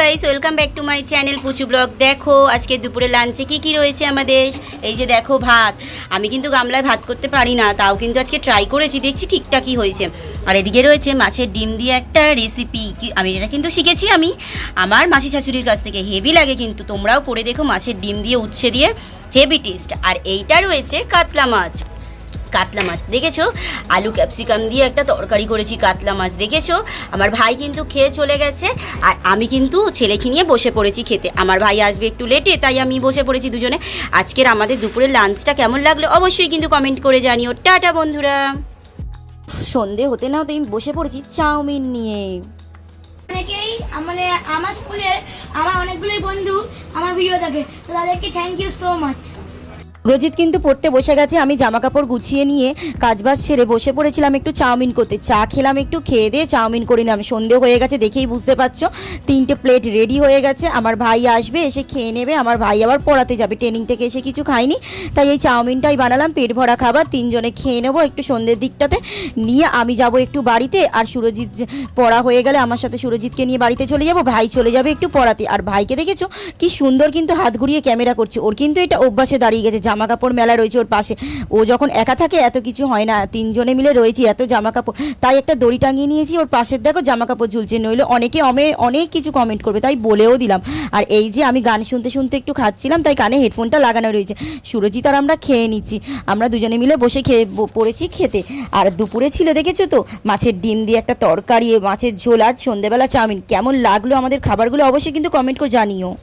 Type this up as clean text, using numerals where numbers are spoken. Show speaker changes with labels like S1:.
S1: Guys, welcome back to my channel Puchu blog. দেখো আজকে দুপুরে লাঞ্চে কি রয়েছে আমাদের। এই যে দেখো ভাত। আমি কিন্তু গামলায় ভাত করতে পারি না, তাও কিন্তু আজকে ট্রাই করেছি, দেখছি ঠিকঠাকই হয়েছে। আর এদিকে রয়েছে মাছের ডিম দিয়ে একটা রেসিপি, আমি এটা কিন্তু শিখেছি আমি আমার মাসি শাশুড়ির কাছ থেকে। হেভি লাগে কিন্তু, তোমরাও করে দেখো। মাছের ডিম দিয়ে উচ্ছে দিয়ে হেভি টেস্ট। আর এইটা রয়েছে কাতলা মাছ। কাতলা মাছ দেখেছো, আলু ক্যাপসিকাম দিয়ে একটা তরকারি করেছি কাতলা মাছ, দেখেছো। আমার ভাই কিন্তু খেয়ে চলে গেছে, আর আমি কিন্তু ছেলেকে নিয়ে বসে পড়েছি খেতে। আমার ভাই আসবে একটু লেটে, তাই আমি বসে পড়েছি দুজনে। আজকের আমাদের দুপুরের লাঞ্চটা কেমন লাগলো অবশ্যই কিন্তু কমেন্ট করে জানিও। টাটা বন্ধুরা। সন্ধে হতে না হতেই বসে পড়েছি চাউমিন নিয়ে।
S2: অনেকেই মানে আমার স্কুলের আমার অনেকগুলোই বন্ধু আমার ভিডিও দেখে, তো তাদেরকে thank you so much.
S1: Rajit কিন্তু পড়তে বসে গেছে। আমি জামা কাপড় গুছিয়ে নিয়ে কাজবাজ সেরে বসে পড়েছিলাম একটু চাউমিন করতে। চা খেলাম, একটু খেয়ে দিয়ে চাউমিন করে নিলাম। সন্ধে হয়ে গেছে, দেখেই বুঝতে পারছো। 3টে প্লেট রেডি হয়ে গেছে। আমার ভাই আসবে, এসে খেয়ে নেবে। আমার ভাই আবার পড়াতে যাবে, ট্রেনিং থেকে এসে কিছু খায়নি, তাই এই চাউমিনটাই বানালাম। পেট ভরা খাবার, 3জনে খেয়ে নেবো একটু সন্ধ্যের দিকটাতে। নিয়ে আমি যাব একটু বাড়িতে, আর সুরজিৎ পড়া হয়ে গেলে আমার সাথে সুরজিৎকে নিয়ে বাড়িতে চলে যাব। ভাই চলে যাবে একটু পড়াতে। আর ভাইকে দেখেছো কি সুন্দর কিন্তু হাত ঘুরিয়ে ক্যামেরা করছে। ওর কিন্তু এটা অভ্যাসে দাঁড়িয়ে গেছে। জামা কাপড় মেলা রয়েছে ওর পাশে। ও যখন একা থাকে এত কিছু হয় না, 3জনে মিলে রয়েছি, এত জামা কাপড়, তাই একটা দড়ি টাঙিয়ে নিয়েছি। ওর পাশের দেখো জামা কাপড় ঝুলছে, নইলে অনেকে অনেক কিছু কমেন্ট করবে, তাই বলেও দিলাম। আর এই যে আমি গান শুনতে শুনতে একটু খাচ্ছিলাম, তাই কানে হেডফোনটা লাগানো রয়েছে। সুরজিৎ আর আমরা খেয়ে নিচ্ছি। আমরা দুজনে মিলে বসে পড়েছি খেতে। আর দুপুরে ছিল দেখেছো তো মাছের ডিম দিয়ে একটা তরকারি, মাছের ঝোল, আর সন্ধেবেলা চাউমিন। কেমন লাগলো আমাদের খাবারগুলো অবশ্যই কিন্তু কমেন্ট করে জানিও।